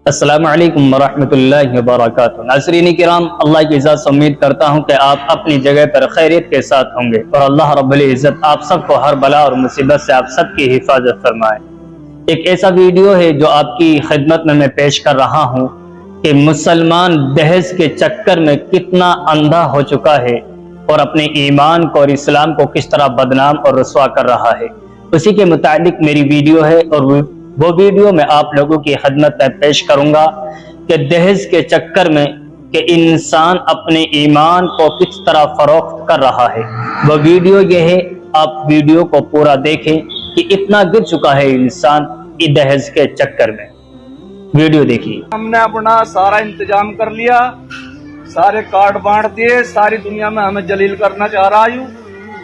अस्सलामु अलैकुम वरहमतुल्लाहि वबरकातुहू। नाज़रीन किराम, अल्लाह की इज़्ज़त से उम्मीद करता हूँ कि आप अपनी जगह पर खैरियत के साथ होंगे और अल्लाह रब्बुल इज़्ज़त आप सबको हर बला और मुसीबत से आप सबकी हिफाजत फरमाए। एक ऐसा वीडियो है जो आपकी खिदमत में मैं पेश कर रहा हूँ कि मुसलमान दहेज के चक्कर में कितना अंधा हो चुका है और अपने ईमान को और इस्लाम को किस तरह बदनाम और रुस्वा कर रहा है। उसी के मुताबिक मेरी वीडियो है और वो वीडियो मैं आप लोगों की खिदमत में पेश करूंगा कि दहेज के चक्कर में कि इंसान अपने ईमान को किस तरह फरोख्त कर रहा है। वो वीडियो ये है, आप वीडियो को पूरा देखें कि इतना गिर चुका है इंसान दहेज के चक्कर में। वीडियो देखिए। हमने अपना सारा इंतजाम कर लिया, सारे कार्ड बांट दिए, सारी दुनिया में हमें जलील करना चाह रहा है,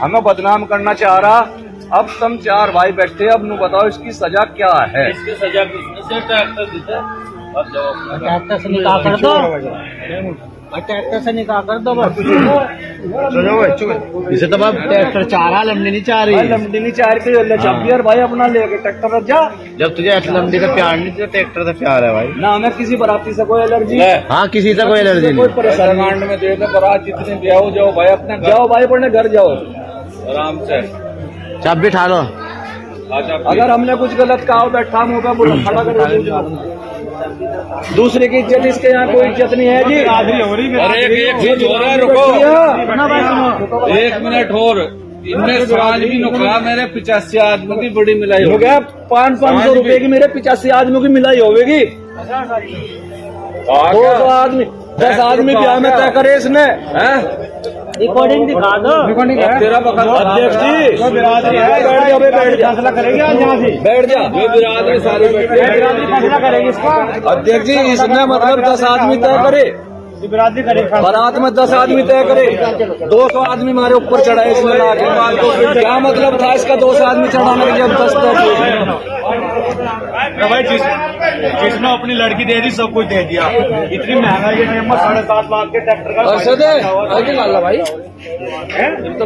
हमें बदनाम करना चाह रहा। अब तुम चार भाई बैठे, अब नु बताओ इसकी सजा क्या है? इसकी सजा किसने ट्रैक्टर देता है? ट्रैक्टर से निकाह कर दो, ट्रैक्टर से निकाह कर दो बस। इसे तो अब ट्रैक्टर चाह रहा, लमडी नहीं चाह रही। लमडी नहीं चाह रही तो भाई अपना लेके ट्रैक्टर रख जा। जब तुझे लमडी का प्यार नहीं, तुझे ट्रैक्टर से प्यार है भाई। ना हमें किसी बराती से कोई एलर्जी, हाँ किसी से कोई एलर्जी नहीं। परेशानी में दे दो बारात जितने भी आओ, जाओ भाई अपने, जाओ भाई अपने घर जाओ आराम से, चाबी उठा लो। अगर हमने कुछ गलत कहा हो बैठा होगा बोलो खड़ा कर। दूसरे की इज्जत, इसके यहाँ कोई इज्जत नहीं है जी। अरे एक चीज हो रहा है, रुको एक मिनट और। इनमें समाज भी नुकरा मेरे 85 आदमी की बड़ी मिलाई हो गया। 500 रुपए की मेरे 85 आदमियों की मिलाई होगी। 200 आदमी 10 आदमी ब्याह में तय करे इसने। रिकॉर्डिंग दिखा दो। तेरा अध्यक्ष जी बैठ जाओ, बैठ जा, फैसला करेंगे आज यहाँ से। बैठ जा, बिरादरी सारी फैसला करेगी इसका। अध्यक्ष जी इसने मतलब 10 आदमी तय करे, बिरादरी करेगा। बारात में 10 आदमी तय करे, 200 आदमी हमारे ऊपर चढ़ाए इसने लाके। क्या मतलब था इसका 200 आदमी चढ़ाने के जब 10 तय भाई जिसने अपनी लड़की दे दी सब कुछ दे दिया। इतनी महंगाई है, 7.5 लाख के ट्रैक्टर का भाई तो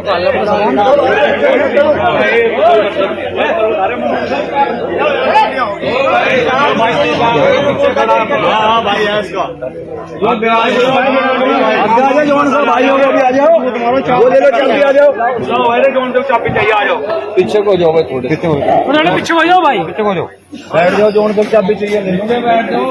हाँ भाई है इसका। जौन सा भाई हो गया, आ जाओ वो ले लो, चाबी आ जाओ। जौन से चाबी चाहिए आ जाओ। पीछे को जाओ भाई, थोड़े पीछे हो जाओ भाई, पीछे हो जाओ। बैठ जाओ, जौन तक चाबी चाहिए बैठ जाओ।